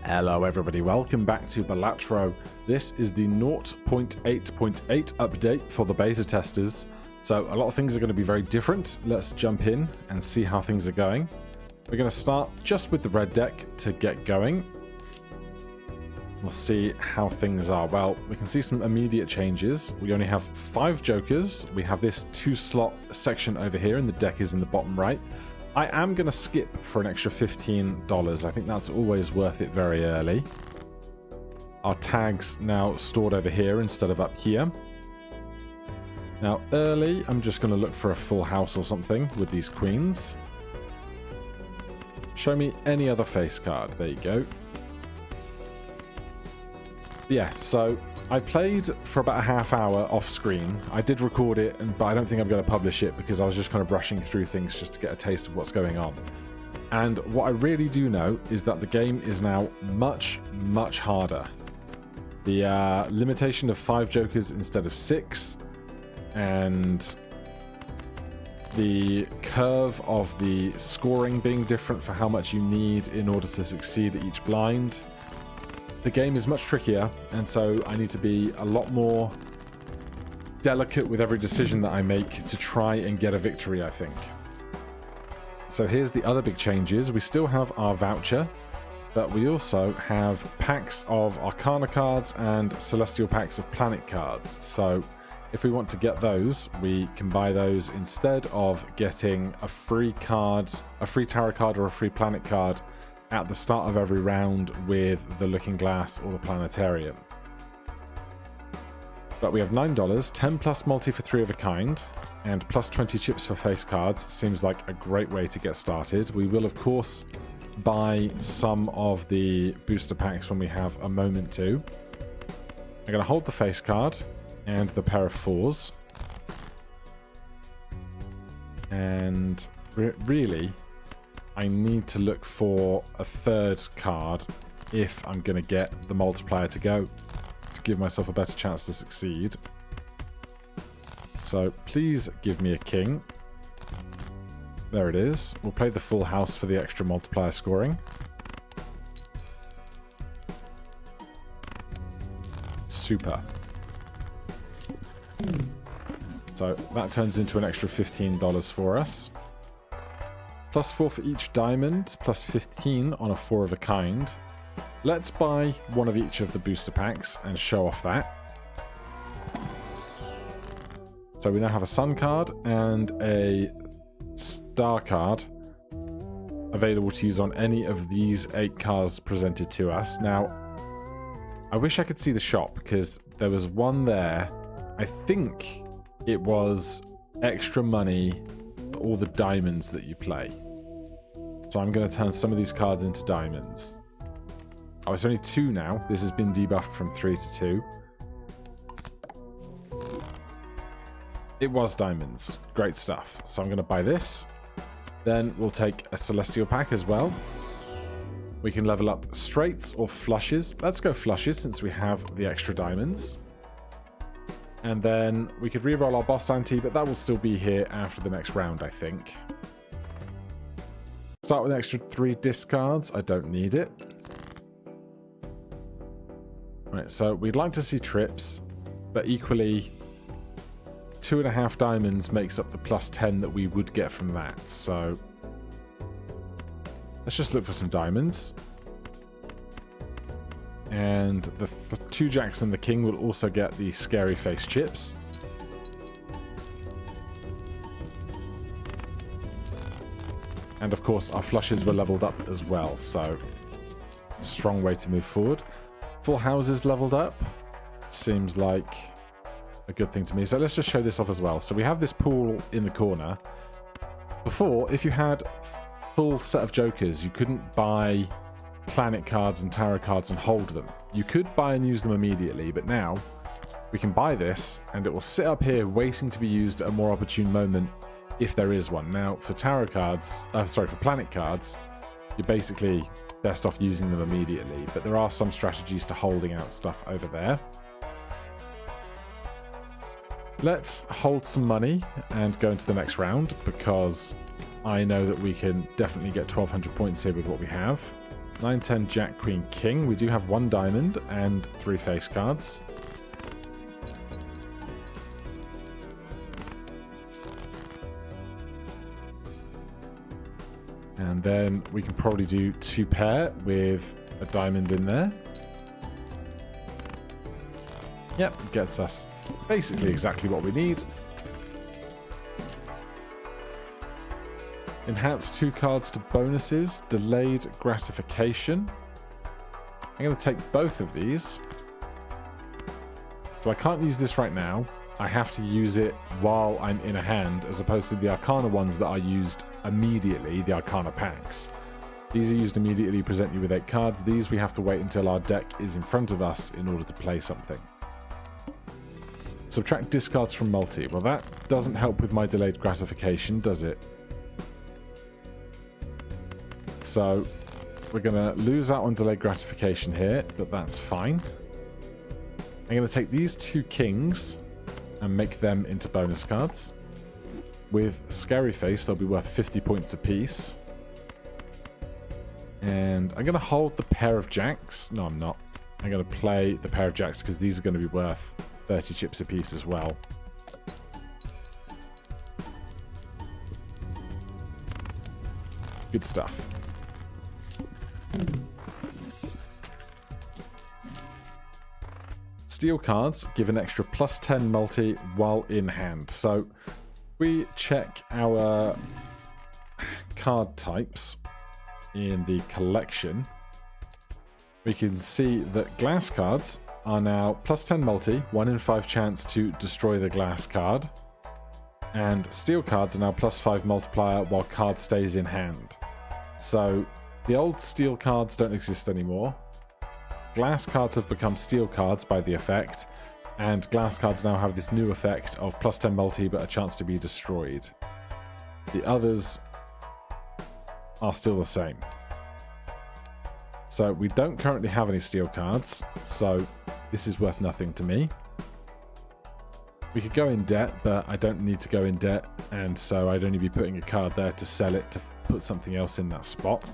Hello everybody, welcome back to Balatro. This is the 0.8.8 update for the beta testers. So a lot of things are going to be very different. Let's jump in and see how things are going. We're going to start just with the red deck to get going. We'll see how things are. Well, we can see some immediate changes. We only have 5 jokers. We have this 2-slot section over here, and the deck is in the bottom right. I am going to skip for an extra $15. I think that's always worth it very early. Our tags now stored over here instead of up here. Now, early, I'm just going to look for a full house or something with these queens. Show me any other face card. There you go. Yeah, so I played for about a half hour off screen. I did record it, but I don't think I'm going to publish it because I was just kind of rushing through things just to get a taste of what's going on. And what I really do know is that the game is now much, much harder. The limitation of 5 jokers instead of 6, and the curve of the scoring being different for how much you need in order to succeed at each blind. The game is much trickier, and so I need to be a lot more delicate with every decision that I make to try and get a victory, I think. So here's the other big changes. We still have our voucher, but we also have packs of Arcana cards and Celestial packs of Planet cards. So if we want to get those, we can buy those instead of getting a free card, a free tarot card or a free planet card at the start of every round with the Looking Glass or the Planetarium. But we have $9, 10 plus multi for 3 of a kind, and plus 20 chips for face cards. Seems like a great way to get started. We will, of course, buy some of the booster packs when we have a moment to. I'm going to hold the face card and the pair of 4s. And really, I need to look for a 3rd card if I'm going to get the multiplier to go, to give myself a better chance to succeed. So please give me a king. There it is. We'll play the full house for the extra multiplier scoring. Super. So that turns into an extra $15 for us. Plus 4 for each diamond, plus 15 on a 4 of a kind. Let's buy one of each of the booster packs and show off that. So we now have a sun card and a star card available to use on any of these 8 cards presented to us. Now, I wish I could see the shop because there was one there. I think it was extra money for all the diamonds that you play. So I'm going to turn some of these cards into diamonds. Oh, it's only 2 now. This has been debuffed from 3 to 2. It was diamonds. Great stuff. So I'm going to buy this. Then we'll take a Celestial pack as well. We can level up straights or flushes. Let's go flushes since we have the extra diamonds. And then we could reroll our boss ante, but that will still be here after the next round, I think. Start with an extra 3 discards. I don't need it. Right, so we'd like to see trips, but equally 2.5 diamonds makes up the plus 10 that we would get from that. So let's just look for some diamonds. And the 2 jacks and the king will also get the scary face chips. And of course our flushes were leveled up as well, so strong way to move forward. Full houses leveled up. Seems like a good thing to me. So let's just show this off as well. So we have this pool in the corner. Before, if you had full set of jokers, you couldn't buy planet cards and tarot cards and hold them. You could buy and use them immediately, but now we can buy this and it will sit up here waiting to be used at a more opportune moment if there is one. Now for tarot cards, for planet cards, you're basically best off using them immediately, but there are some strategies to holding out stuff over there. Let's hold some money and go into the next round because I know that we can definitely get 1200 points here with what we have. 9, 10, Jack, Queen, King. We do have 1 diamond and 3 face cards. And then we can probably do 2 pair with a diamond in there. Yep, gets us basically exactly what we need. Enhance 2 cards to bonuses. Delayed gratification. I'm going to take both of these. So I can't use this right now. I have to use it while I'm in a hand, as opposed to the Arcana ones that are used immediately, the Arcana packs. These are used immediately, present you with 8 cards. These we have to wait until our deck is in front of us in order to play something. Subtract discards from multi. Well, that doesn't help with my delayed gratification, does it? So we're going to lose out on delayed gratification here, but that's fine. I'm going to take these 2 kings and make them into bonus cards. With Scary Face, they'll be worth 50 points apiece. And I'm going to hold the pair of jacks. No, I'm not. I'm going to play the pair of jacks because these are going to be worth 30 chips apiece as well. Good stuff. Steel cards give an extra +10 multi while in hand. So we check our card types in the collection. We can see that glass cards are now +10 multi, 1 in 5 chance to destroy the glass card. And steel cards are now +5 multiplier while card stays in hand. So the old steel cards don't exist anymore. Glass cards have become steel cards by the effect, and glass cards now have this new effect of +10 multi but a chance to be destroyed. The others are still the same. So we don't currently have any steel cards, so this is worth nothing to me. We could go in debt, but I don't need to go in debt, and so I'd only be putting a card there to sell it to put something else in that spot.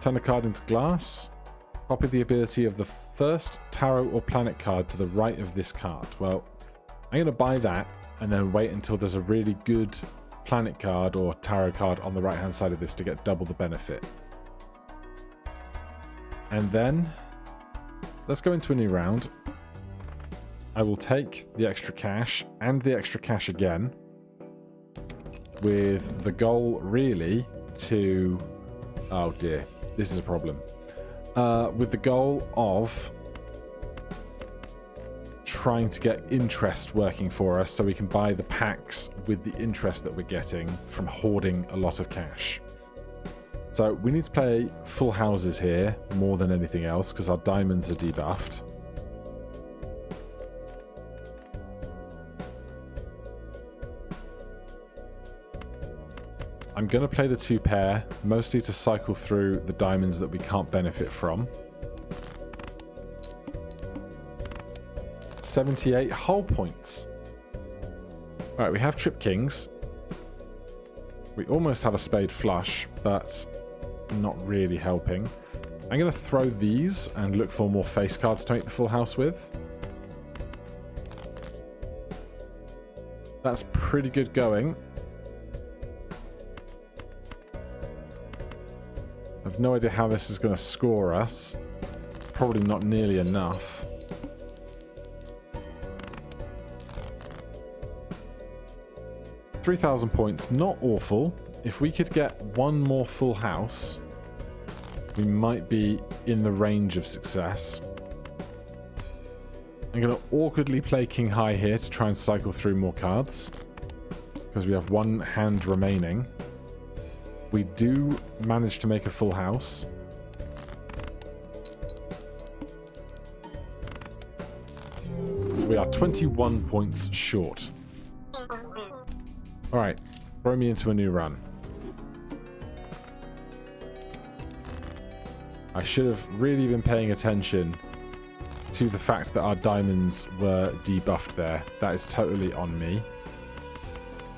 Turn a card into glass. Copy the ability of the first tarot or planet card to the right of this card. Well, I'm going to buy that and then wait until there's a really good planet card or tarot card on the right hand side of this to get double the benefit. And then let's go into a new round. I will take the extra cash and the extra cash again, with the goal really to... oh dear, this is a problem. With the goal of trying to get interest working for us so we can buy the packs with the interest that we're getting from hoarding a lot of cash. So we need to play full houses here more than anything else because our diamonds are debuffed. I'm going to play the 2 pair, mostly to cycle through the diamonds that we can't benefit from. 78 hull points. Right, we have trip kings. We almost have a spade flush, but not really helping. I'm going to throw these and look for more face cards to make the full house with. That's pretty good going. I've no idea how this is going to score us. Probably not nearly enough. $3,000 points, not awful. If we could get one more full house, we might be in the range of success. I'm going to awkwardly play King High here to try and cycle through more cards, because we have 1 hand remaining. We do manage to make a full house. We are 21 points short. Alright, throw me into a new run. I should have really been paying attention to the fact that our diamonds were debuffed there. That is totally on me.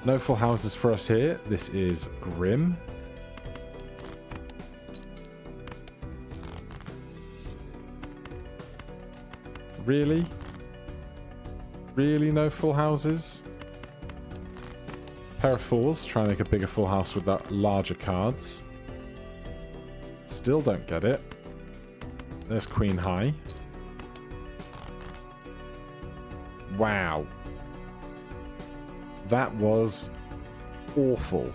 No full houses for us here. This is grim. Really? Really no full houses? Pair of fours, try and make a bigger full house with that larger cards. Still don't get it. There's Queen High. Wow. That was awful.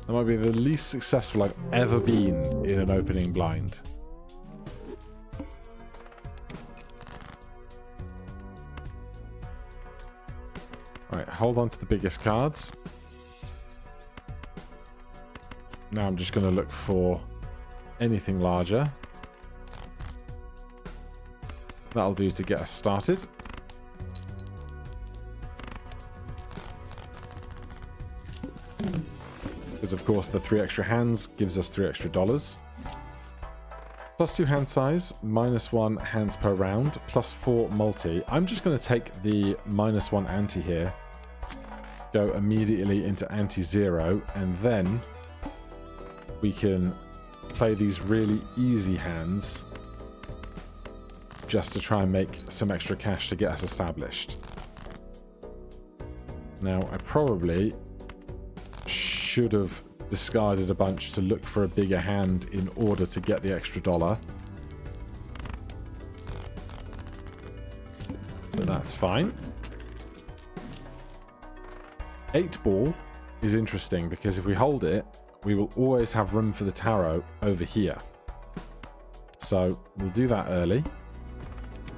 That might be the least successful I've ever been in an opening blind. Alright, hold on to the biggest cards. Now I'm just going to look for anything larger. That'll do to get us started. Because of course the 3 extra hands gives us $3 extra. Plus 2 hand size, -1 hands per round, plus 4 multi. I'm just going to take the -1 ante here, go immediately into ante-0, and then we can play these really easy hands just to try and make some extra cash to get us established. Now, I probably should have discarded a bunch to look for a bigger hand in order to get the extra $1. But that's fine. 8 ball is interesting because if we hold it, we will always have room for the tarot over here. So we'll do that early.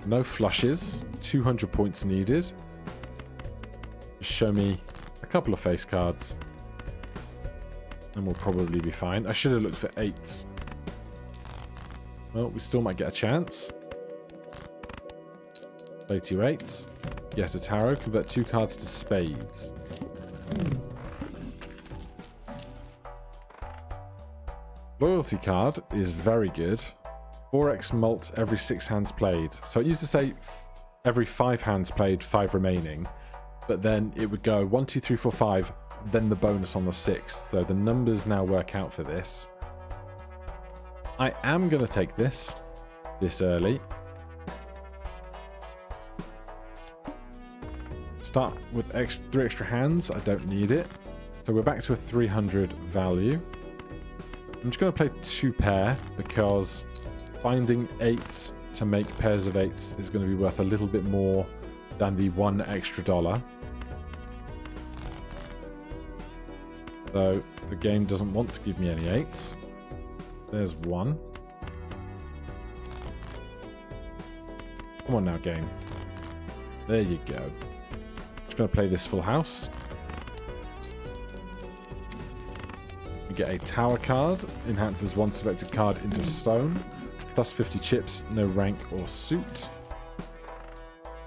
No flushes, 200 points needed. Just show me a couple of face cards and we'll probably be fine. I should have looked for 8s. Well, we still might get a chance. Play 2 8s. Get a tarot. Convert 2 cards to spades. Loyalty card is very good. 4x mult every 6 hands played. So it used to say every 5 hands played, 5 remaining. But then it would go 1, 2, 3, 4, 5, then the bonus on the 6th. So the numbers now work out for this. I am going to take this early. Start with 3 extra hands. I don't need it. So we're back to a 300 value. I'm just going to play 2 pair because finding 8s to make pairs of 8s is going to be worth a little bit more than the $1 extra. So the game doesn't want to give me any 8s. There's 1. Come on now, game. There you go. Just going to play this full house. We get a tower card. Enhances 1 selected card into stone. Plus 50 chips, no rank or suit.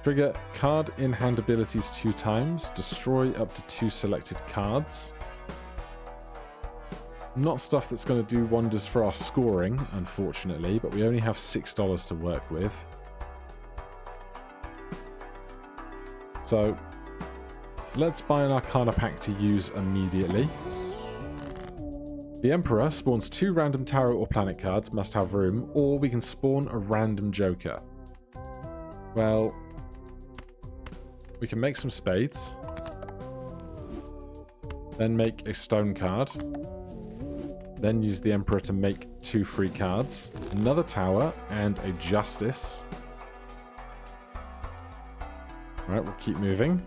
Trigger card in hand abilities 2 times. Destroy up to 2 selected cards. Not stuff that's going to do wonders for our scoring, unfortunately, but we only have $6 to work with. So let's buy an Arcana pack to use immediately. The Emperor spawns 2 random tarot or planet cards, must have room, or we can spawn a random Joker. Well, we can make some spades, then make a stone card, then use the Emperor to make 2 free cards, another tower, and a Justice. Alright, we'll keep moving.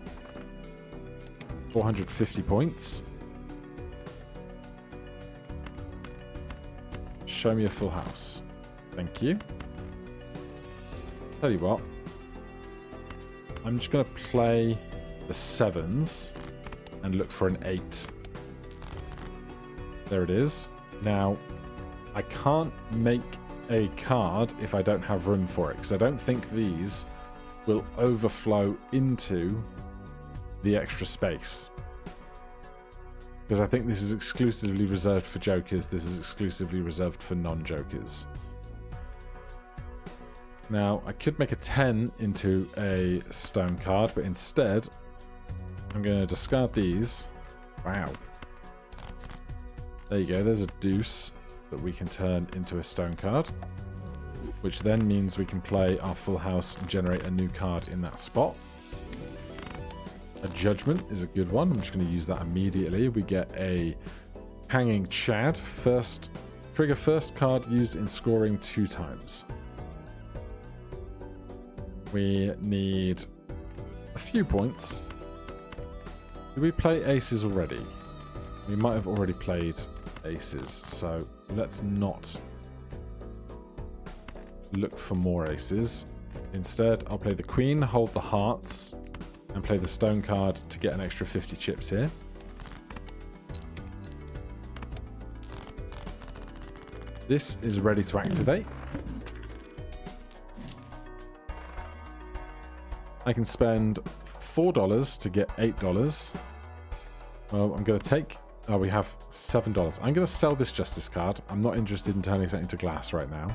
450 points. Show me a full house. Thank you. Tell you what. I'm just going to play the 7s and look for an 8. There it is. Now, I can't make a card if I don't have room for it, because I don't think these will overflow into the extra space. Because I think this is exclusively reserved for Jokers, this is exclusively reserved for non-Jokers. Now, I could make a 10 into a stone card, but instead, I'm going to discard these. Wow. There you go, there's a deuce that we can turn into a stone card. which then means we can play our full house and generate a new card in that spot. A Judgment is a good one. I'm just going to use that immediately. We get a Hanging Chad. Trigger first card used in scoring 2 times. We need a few points. Did we play aces already? We might have already played aces, so let's not look for more aces. Instead, I'll play the queen, hold the hearts, and play the stone card to get an extra 50 chips here. This is ready to activate. I can spend $4 to get $8. Well, I'm going to take... Oh, we have $7. I'm going to sell this Justice card. I'm not interested in turning something to glass right now.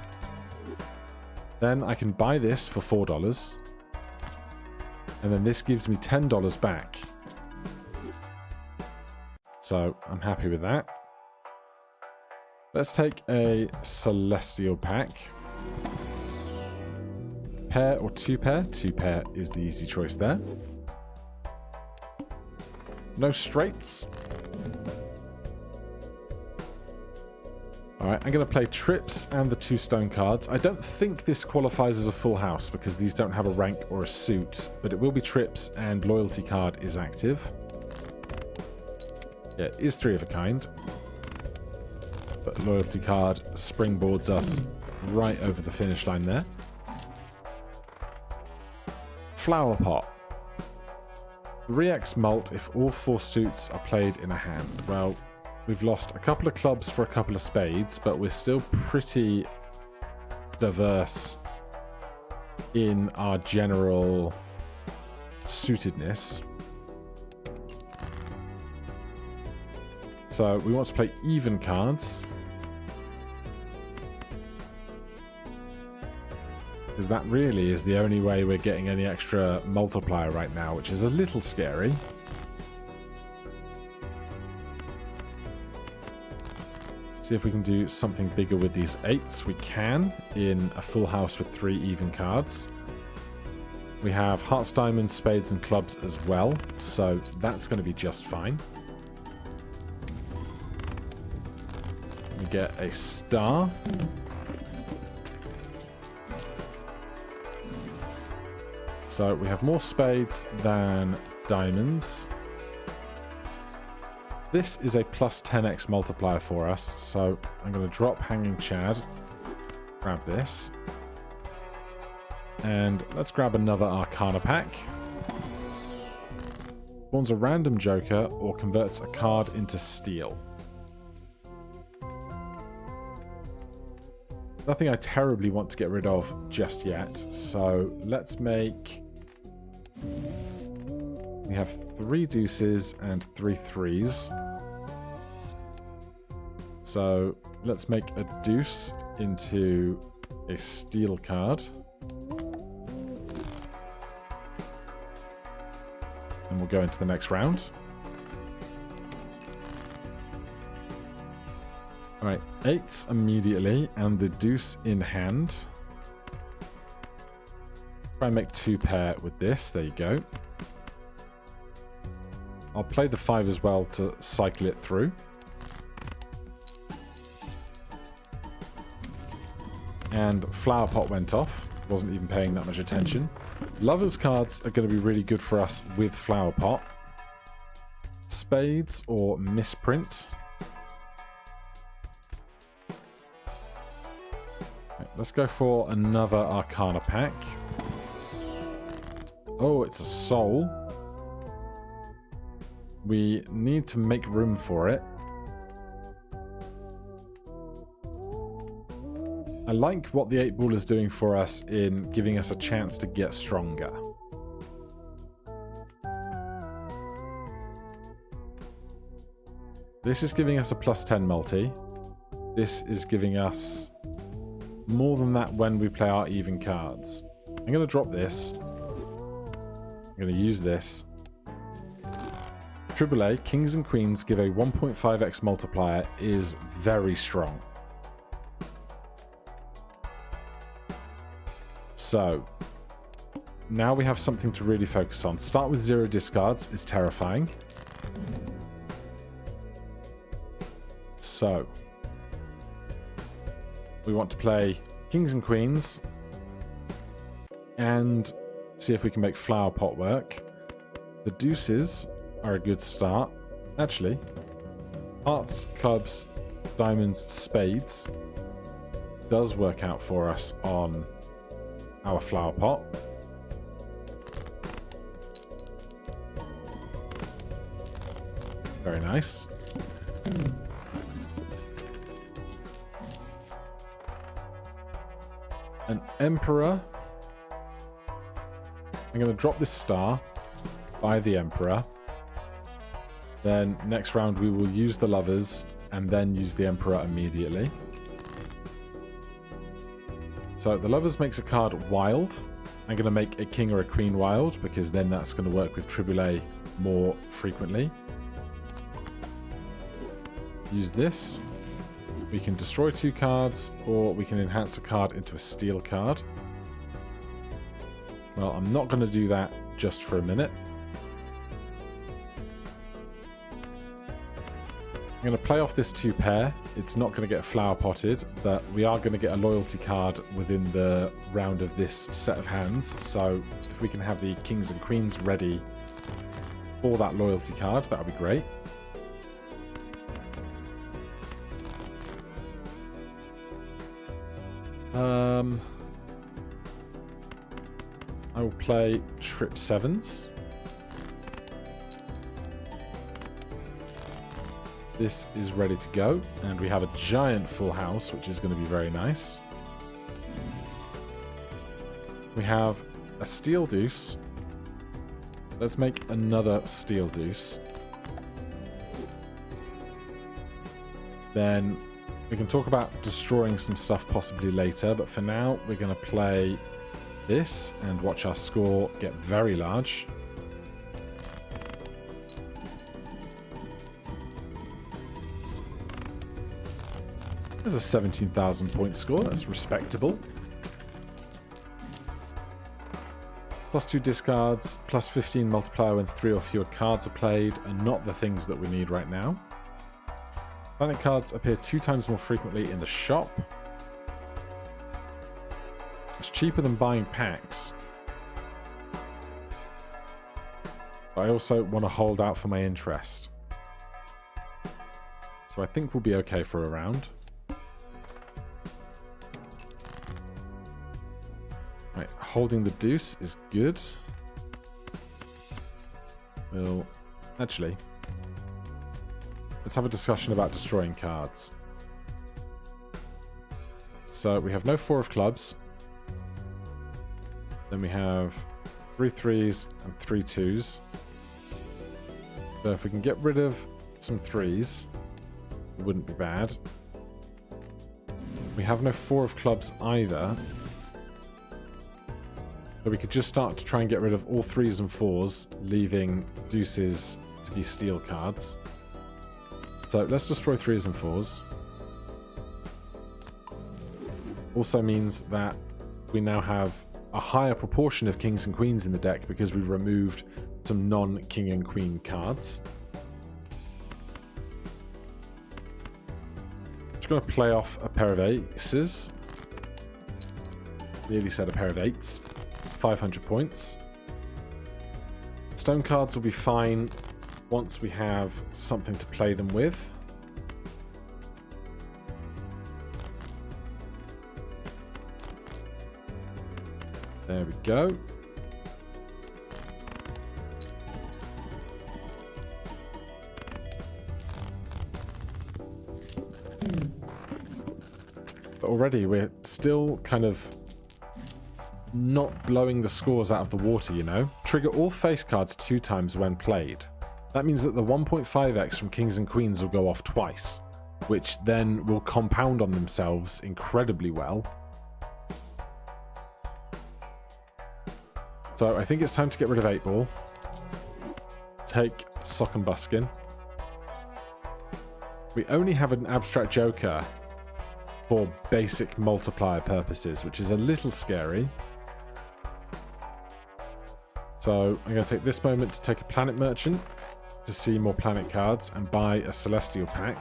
Then I can buy this for $4. And then this gives me $10 back. So I'm happy with that. Let's take a Celestial pack. Pair or 2 pair? 2 pair is the easy choice there. No straights. Alright, I'm going to play Trips and the 2 stone cards. I don't think this qualifies as a full house because these don't have a rank or a suit, but it will be Trips and Loyalty card is active. Yeah, it is 3 of a kind. But Loyalty card springboards us right over the finish line there. Flower Pot. 3x mult if all 4 suits are played in a hand. Well, we've lost a couple of clubs for a couple of spades, but we're still pretty diverse in our general suitedness. So we want to play even cards. Because that really is the only way we're getting any extra multiplier right now, which is a little scary. See if we can do something bigger with these 8s. We can in a full house with 3 even cards. We have hearts, diamonds, spades, and clubs as well, so that's going to be just fine. We get a star. So we have more spades than diamonds. This is a plus 10x multiplier for us, so I'm going to drop Hanging Chad, grab this, and let's grab another Arcana pack. Spawns a random joker or converts a card into steel. Nothing I terribly want to get rid of just yet, so let's make... We have 3 deuces and 3 threes. So let's make a deuce into a steel card. And we'll go into the next round. Alright, 8s immediately and the deuce in hand. Try and make 2 pair with this. There you go. I'll play the 5 as well to cycle it through. And Flower Pot went off. Wasn't even paying that much attention. Lovers cards are going to be really good for us with Flower Pot. Spades or Misprint. Right, let's go for another Arcana pack. Oh, it's a soul. We need to make room for it. I like what the 8-ball is doing for us in giving us a chance to get stronger. This is giving us a plus 10 multi. This is giving us more than that when we play our even cards. I'm going to drop this. I'm going to use this. AAA, Kings and Queens give a 1.5x multiplier is very strong. So now we have something to really focus on. Start with 0 discards is terrifying. So we want to play kings and queens and see if we can make flower pot work. The deuces are a good start. Actually, hearts, clubs, diamonds, spades does work out for us on our flower pot. Very nice. An emperor. I'm going to drop this star by the emperor. Then next round we will use the lovers and then use the emperor immediately. So the lovers makes a card wild. I'm going to make a king or a queen wild because then that's going to work with Triboulet more frequently. Use this. We can destroy 2 cards or we can enhance a card into a steal card. Well, I'm not going to do that just for a minute. I'm going to play off this 2 pair. It's not going to get flower potted, but we are going to get a loyalty card within the round of this set of hands. So if we can have the kings and queens ready for that loyalty card, that would be great. I will play trip 7s. This is ready to go, and we have a giant full house, which is going to be very nice. We have a steel deuce. Let's make another steel deuce. Then we can talk about destroying some stuff possibly later, but for now we're going to play this and watch our score get very large. There's a 17,000 point score. That's respectable. Plus 2 discards, plus 15 multiplier when 3 or fewer cards are played, and not the things that we need right now. Planet cards appear 2 times more frequently in the shop. It's cheaper than buying packs. But I also want to hold out for my interest. So I think we'll be okay for a round. Right, holding the deuce is good. Well, actually, let's have a discussion about destroying cards. So we have no 4 of clubs. Then we have 3 3s and 3 2s. So if we can get rid of some 3s, it wouldn't be bad. We have no 4 of clubs either. So we could just start to try and get rid of all 3s and 4s, leaving deuces to be steal cards. So let's destroy 3s and 4s. Also means that we now have a higher proportion of kings and queens in the deck because we've removed some non-king and queen cards. Just going to play off a pair of aces. Nearly said a pair of 8s. It's 500 points. Stone cards will be fine once we have something to play them with. There we go. But already we're still kind of not blowing the scores out of the water, you know? Trigger all face cards 2 times when played. That means that the 1.5x from kings and queens will go off twice, which then will compound on themselves incredibly well. So I think it's time to get rid of 8-ball. Take Sock and Buskin. We only have an abstract joker for basic multiplier purposes, which is a little scary. So I'm going to take this moment to take a planet merchant to see more planet cards and buy a celestial pack.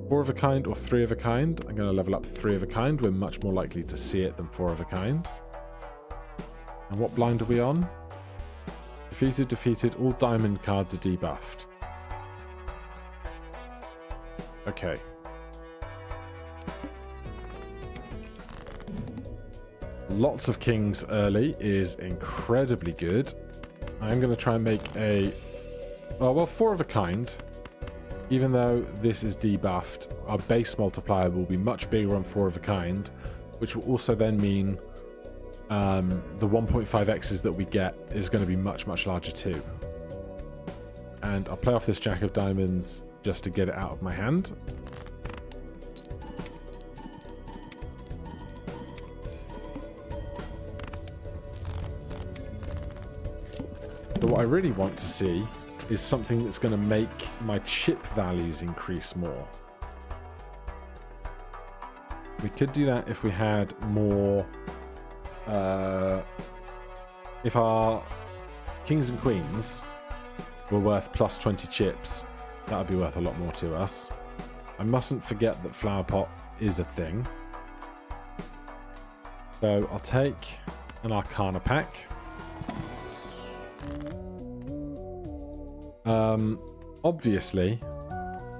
4 of a kind or 3 of a kind. I'm going to level up 3 of a kind. We're much more likely to see it than 4 of a kind. And what blind are we on? Defeated, defeated. All diamond cards are debuffed. Okay. Lots of kings early is incredibly good. I'm going to try and make a... oh, well, 4 of a kind. Even though this is debuffed, our base multiplier will be much bigger on 4 of a kind, which will also then mean the 1.5x's that we get is going to be much, much larger too. And I'll play off this Jack of Diamonds just to get it out of my hand. But what I really want to see is something that's going to make my chip values increase more. We could do that if we had more... if our kings and queens were worth plus 20 chips, that would be worth a lot more to us. I mustn't forget that Flower Pot is a thing. So I'll take an Arcana pack. Obviously,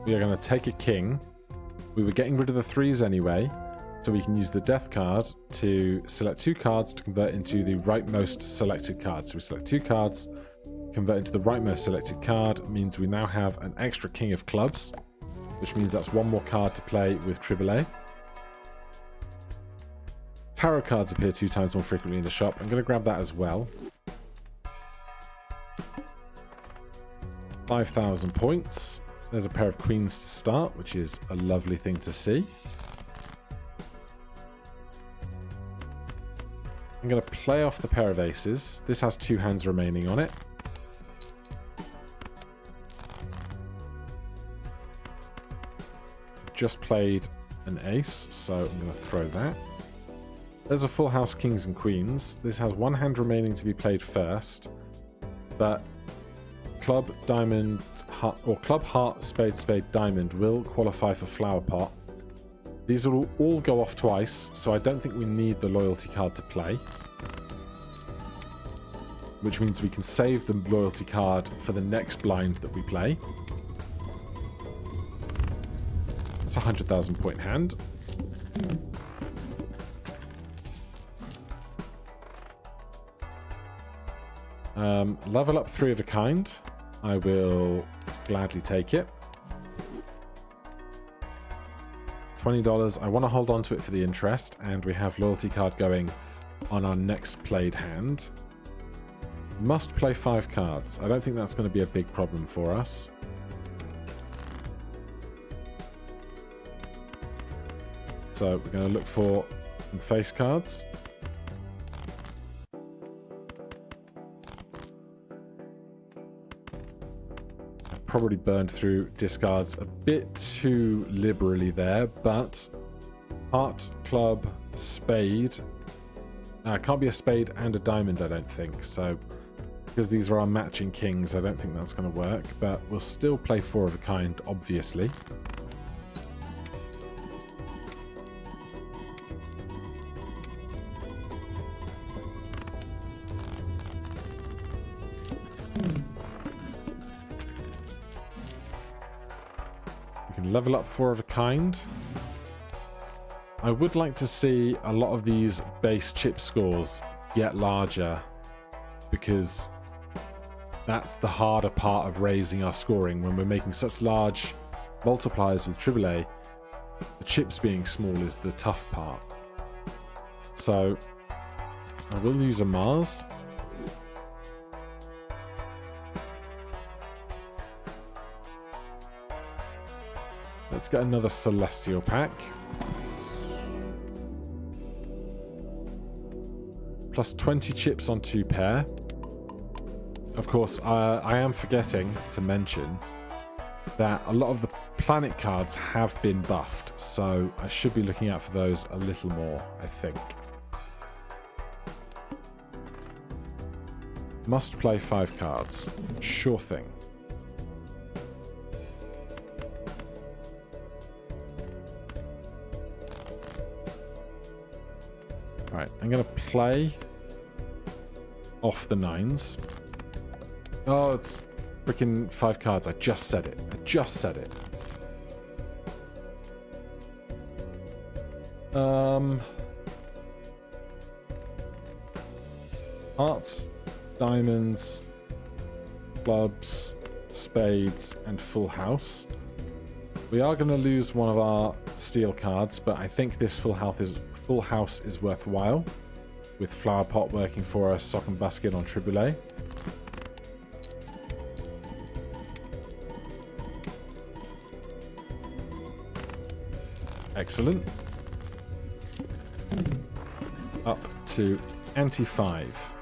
we are going to take a king. We were getting rid of the 3s anyway, so we can use the death card to select 2 cards to convert into the rightmost selected card. So we select 2 cards, convert into the rightmost selected card, means we now have an extra king of clubs, which means that's 1 more card to play with Triboulet. Tarot cards appear 2 times more frequently in the shop. I'm going to grab that as well. 5,000 points. There's a pair of queens to start, which is a lovely thing to see. I'm going to play off the pair of aces. This has 2 hands remaining on it. Just played an ace, so I'm going to throw that. There's a full house kings and queens. This has 1 hand remaining to be played first, but club, diamond, heart, or club, heart, spade, spade, diamond will qualify for Flower Pot. These will all go off twice, so I don't think we need the loyalty card to play. Which means we can save the loyalty card for the next blind that we play. It's a 100,000 point hand. Level up 3 of a kind. I will gladly take it. $20. I want to hold on to it for the interest, and we have loyalty card going on our next played hand. Must play 5 cards. I don't think that's going to be a big problem for us. So we're going to look for some face cards. Probably burned through discards a bit too liberally there, but heart, club, spade. Can't be a spade and a diamond, I don't think. So, because these are our matching kings, I don't think that's going to work. But we'll still play 4 of a kind, obviously. Level up 4 of a kind. I would like to see a lot of these base chip scores get larger, because that's the harder part of raising our scoring. When we're making such large multipliers with Triboulet, the chips being small is the tough part. So I will use a Mars. Let's get another Celestial pack. Plus 20 chips on 2 pair. Of course, I am forgetting to mention that a lot of the planet cards have been buffed, so I should be looking out for those a little more, I think. Must play 5 cards. Sure thing. Alright, I'm going to play off the 9s. Oh, it's freaking 5 cards. I just said it. I just said it. Hearts, diamonds, clubs, spades, and full house. We are going to lose one of our steel cards, but I think this full house is worthwhile, with flower pot working for us, sock and basket on AAA. Excellent. Up to ante 5.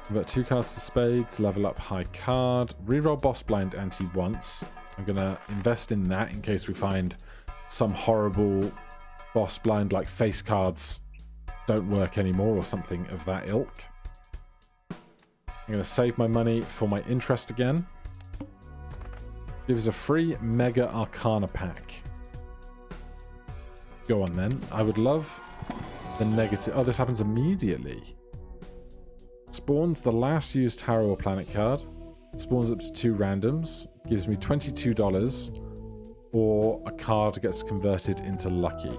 We've got 2 cards to spades, level up high card, reroll boss blind ante once. I'm going to invest in that in case we find some horrible boss blind like face cards don't work anymore or something of that ilk. I'm going to save my money for my interest again. Gives a free Mega Arcana pack. Go on then. I would love the negative... Oh, this happens immediately. Spawns the last used Tarot or Planet card. Spawns up to 2 randoms. Gives me $22. Or a card gets converted into lucky.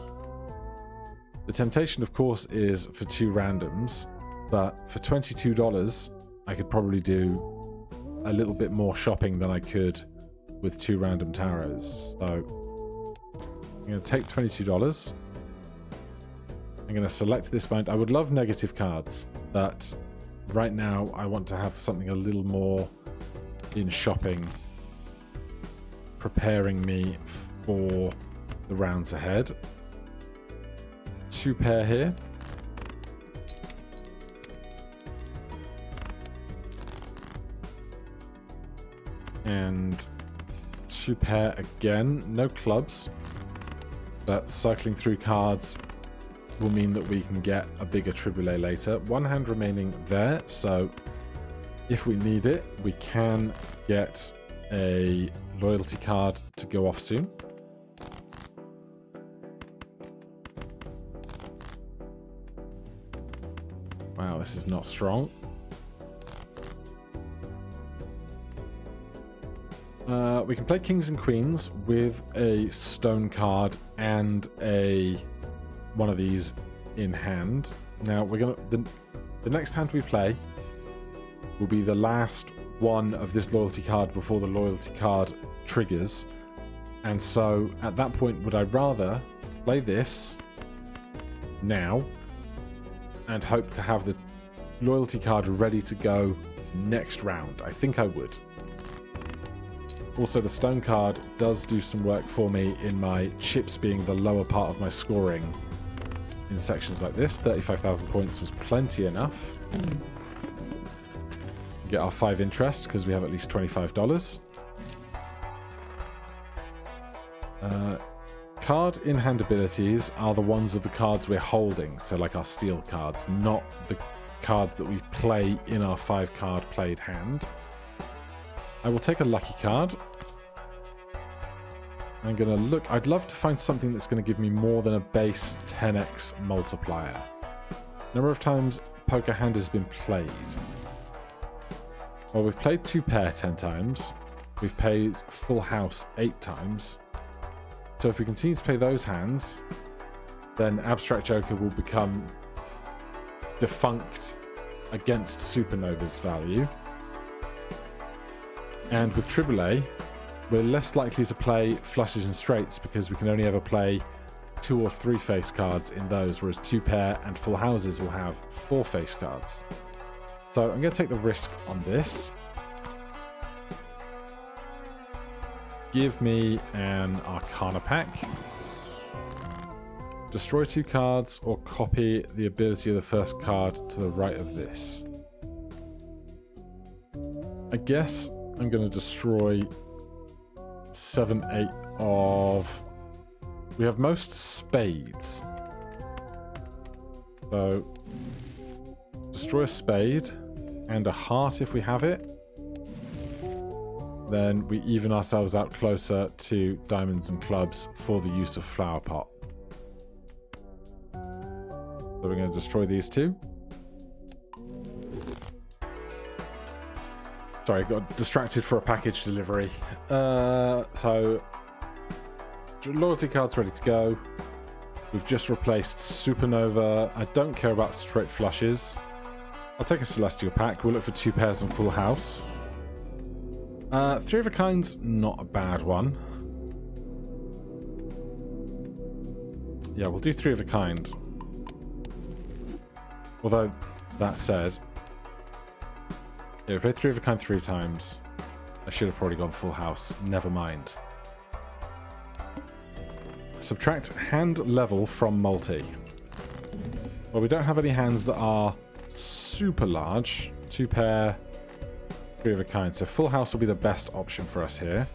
The temptation, of course, is for 2 randoms. But for $22, I could probably do a little bit more shopping than I could with 2 random tarots. So I'm going to take $22. I'm going to select this bind. I would love negative cards, but right now I want to have something a little more in shopping, preparing me for the rounds ahead. 2 pair here. And 2 pair again. No clubs, but cycling through cards will mean that we can get a bigger AAA later. 1 hand remaining there, so if we need it, we can get a loyalty card to go off soon. Wow, this is not strong. We can play Kings and Queens with a stone card and one of these in hand. Now we're gonna the next hand we play will be the last one of this loyalty card before the loyalty card triggers, and so at that point would I rather play this now and hope to have the loyalty card ready to go next round? I think I would. Also, the stone card does do some work for me in my chips being the lower part of my scoring in sections like this. 35,000 points was plenty enough. Get our 5 interest because we have at least $25. Card in-hand abilities are the ones of the cards we're holding, so like our steel cards, not the cards that we play in our 5-card played hand. I will take a lucky card. I'm going to look... I'd love to find something that's going to give me more than a base 10x multiplier. Number of times poker hand has been played. Well, we've played 2 pair 10 times. We've played full house 8 times. So if we continue to play those hands, then Abstract Joker will become defunct against Supernova's value. And with AAA, we're less likely to play flushes and straights because we can only ever play 2 or 3 face cards in those, whereas 2 pair and full houses will have 4 face cards. So I'm going to take the risk on this. Give me an Arcana pack. Destroy 2 cards or copy the ability of the first card to the right of this. I guess I'm going to destroy 7, 8 of... We have most spades. So destroy a spade and a heart if we have it. Then we even ourselves out closer to diamonds and clubs for the use of flower pot. So we're going to destroy these two. Sorry, got distracted for a package delivery. So loyalty card's ready to go. We've just replaced Supernova. I don't care about straight flushes. I'll take a Celestial pack. We'll look for 2 pairs and full house. 3 of a kind's not a bad one. Yeah, we'll do 3 of a kind. Although, that said... Yeah, we played 3 of a kind 3 times. I should have probably gone full house. Never mind. Subtract hand level from multi. Well, we don't have any hands that are super large. 2 pair, 3 of a kind. So full house will be the best option for us here.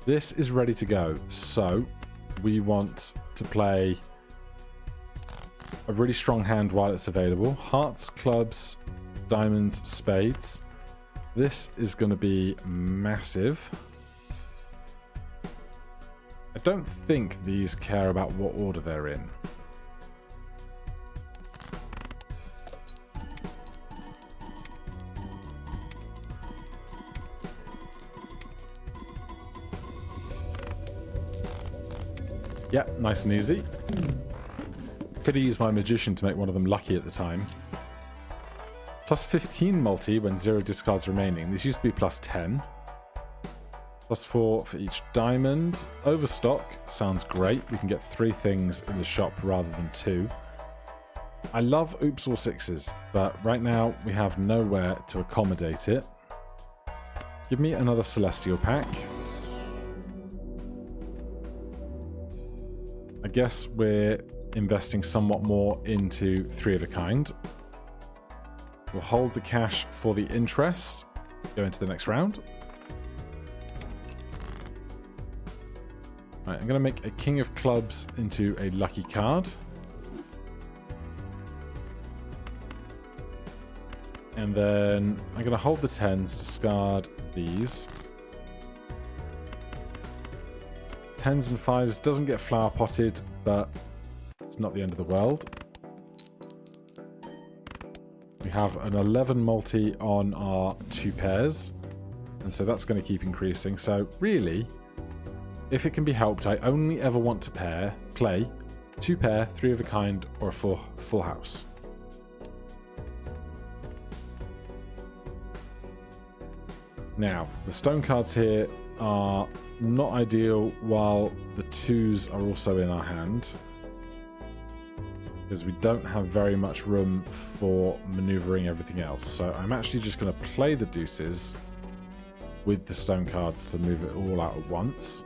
This is ready to go. So we want to play a really strong hand while it's available. Hearts, clubs, diamonds, spades. This is going to be massive. I don't think these care about what order they're in. Yeah, nice and easy. Could have used my magician to make one of them lucky at the time. Plus 15 multi when 0 discards remaining. This used to be plus 10. Plus 4 for each diamond. Overstock sounds great. We can get 3 things in the shop rather than 2. I love oops or sixes, but right now we have nowhere to accommodate it. Give me another Celestial pack. I guess we're investing somewhat more into 3 of a kind. We'll hold the cash for the interest. Go into the next round. Right, I'm going to make a King of Clubs into a lucky card. And then I'm going to hold the 10s, discard these. 10s and 5s doesn't get flower potted, but it's not the end of the world. We have an 11 multi on our 2 pairs, and so that's going to keep increasing. So really, if it can be helped, I only ever want to play 2 pair, 3 of a kind, or a full house. Now, the stone cards here are not ideal while the 2s are also in our hand, because we don't have very much room for maneuvering everything else. So I'm actually just going to play the deuces with the stone cards to move it all out at once.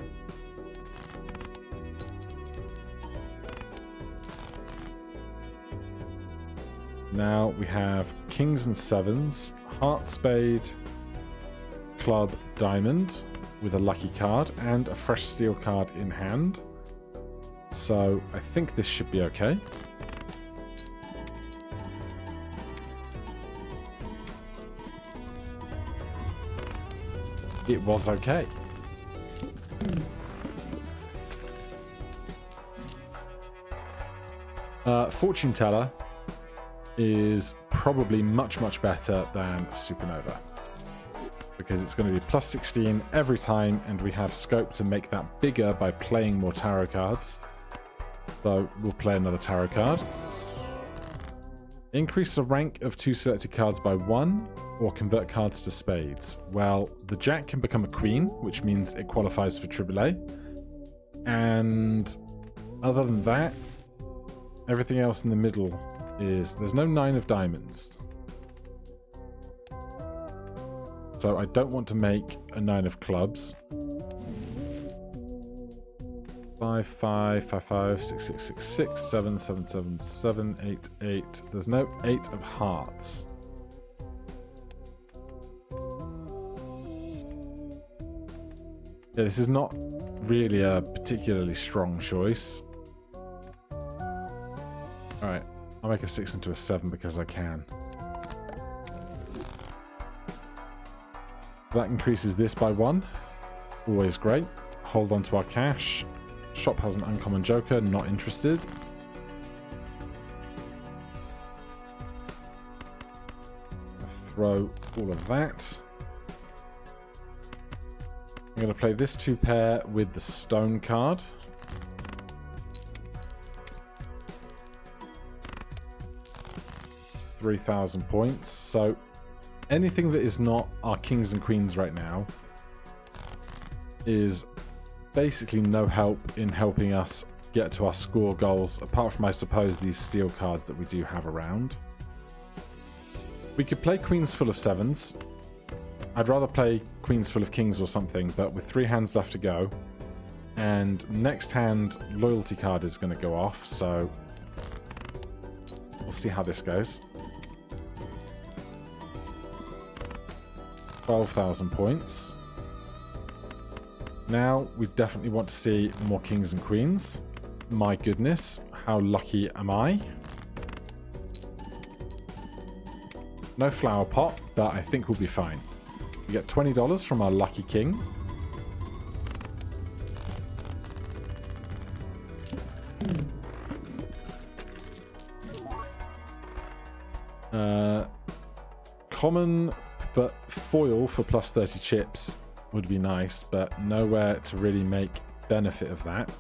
Now we have kings and 7s, heart, spade, club, diamond with a lucky card and a fresh steel card in hand. So I think this should be okay. It was okay. Fortune Teller is probably much, much better than Supernova, because it's going to be plus 16 every time, and we have scope to make that bigger by playing more tarot cards. So we'll play another tarot card. Increase the rank of 2 selected cards by 1, or convert cards to spades. Well, the jack can become a queen, which means it qualifies for AAA. And other than that, everything else in the middle is... There's no 9 of diamonds. So I don't want to make a 9 of clubs. 5, 5, 5, 5, 6, 6, 6, 6, 7, 7, 7, 7, 8, 8. There's no 8 of hearts. Yeah, this is not really a particularly strong choice. Alright, I'll make a 6 into a 7 because I can. That increases this by 1. Always great. Hold on to our cash. Shop has an uncommon joker. Not interested. Throw all of that. I'm going to play this 2 pair with the stone card. $3,000 points. So anything that is not our kings and queens right now is basically no help in helping us get to our score goals, apart from, I suppose, these steel cards that we do have around. We could play queens full of 7s. I'd rather play queens full of kings or something, but with 3 hands left to go, and next hand loyalty card is going to go off, so we'll see how this goes. 12,000 points. Now we definitely want to see more kings and queens. My goodness, how lucky am I? No flower pot, but I think we'll be fine. We get $20 from our lucky king. Common, but foil for plus 30 chips would be nice, but nowhere to really make benefit of that.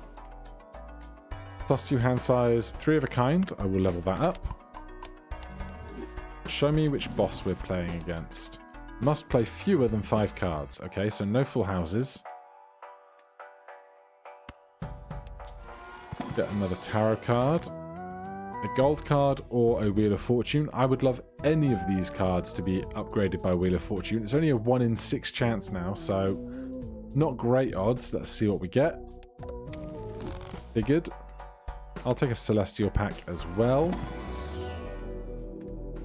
Plus 2 hand size, 3 of a kind. I will level that up. Show me which boss we're playing against. Must play fewer than 5 cards. Okay, so no full houses. Get another tarot card. A gold card or a Wheel of Fortune. I would love any of these cards to be upgraded by Wheel of Fortune. It's only a 1 in 6 chance now, so not great odds. Let's see what we get. Figured. I'll take a Celestial pack as well.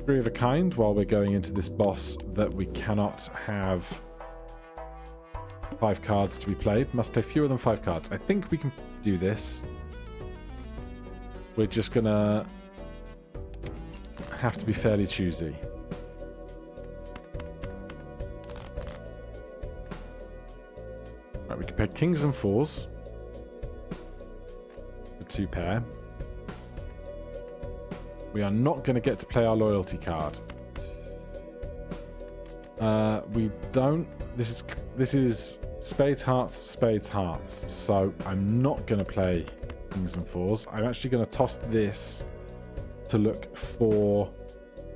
3 of a kind while we're going into this boss that we cannot have 5 cards to be played. Must play fewer than 5 cards. I think we can do this. We're just gonna have to be fairly choosy. Right, we can play kings and 4s. The 2 pair. We are not going to get to play our loyalty card. We don't. This is spades, hearts. So I'm not going to play kings and 4s. I'm actually going to toss this to look for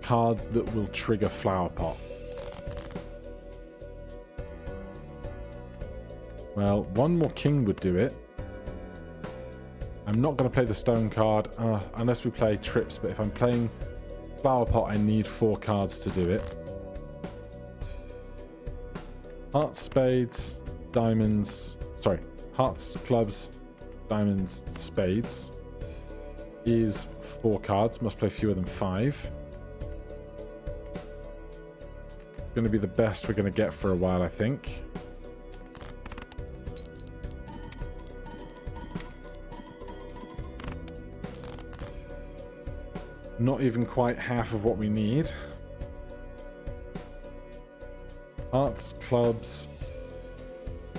cards that will trigger flower pot. Well, 1 more king would do it. I'm not going to play the stone card unless we play trips, but if I'm playing flower pot, I need 4 cards to do it. Hearts, spades, diamonds. Sorry, hearts, clubs, diamonds, spades is 4 cards. Must play fewer than 5. Going to be the best we're going to get for a while, I think. Not even quite half of what we need. Hearts, clubs.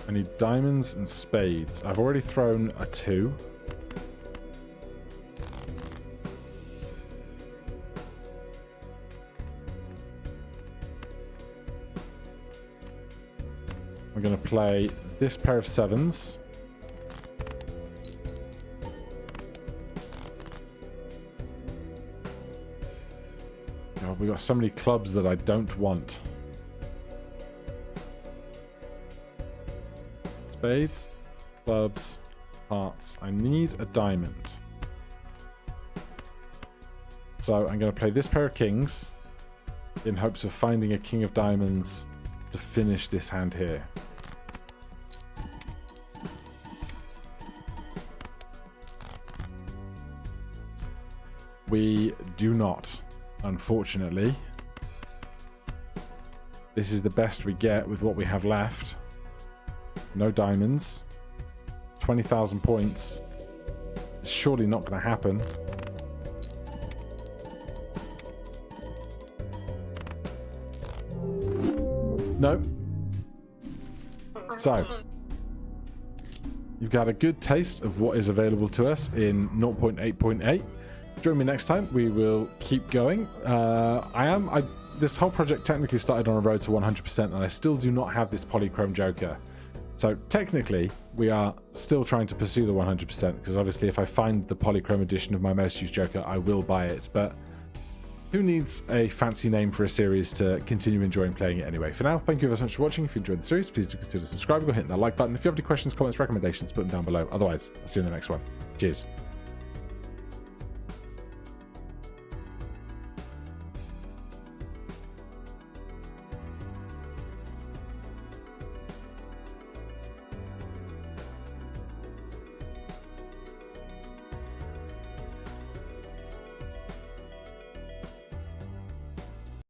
I need diamonds and spades. I've already thrown a 2. I'm going to play this pair of 7s. God, we've got so many clubs that I don't want. Spades, clubs, hearts. I need a diamond. So I'm going to play this pair of kings in hopes of finding a king of diamonds to finish this hand here. We do not, unfortunately. This is the best we get with what we have left. No diamonds. 20,000 points. It's surely not going to happen. No. So, you've got a good taste of what is available to us in 0.8.8. Join me next time. We will keep going. This whole project technically started on a road to 100%, and I still do not have this polychrome Joker. So technically, we are still trying to pursue the 100%, because obviously if I find the polychrome edition of my most used Joker, I will buy it. But who needs a fancy name for a series to continue enjoying playing it anyway? For now, thank you very much for watching. If you enjoyed the series, please do consider subscribing or hitting that like button. If you have any questions, comments, recommendations, put them down below. Otherwise, I'll see you in the next one. Cheers.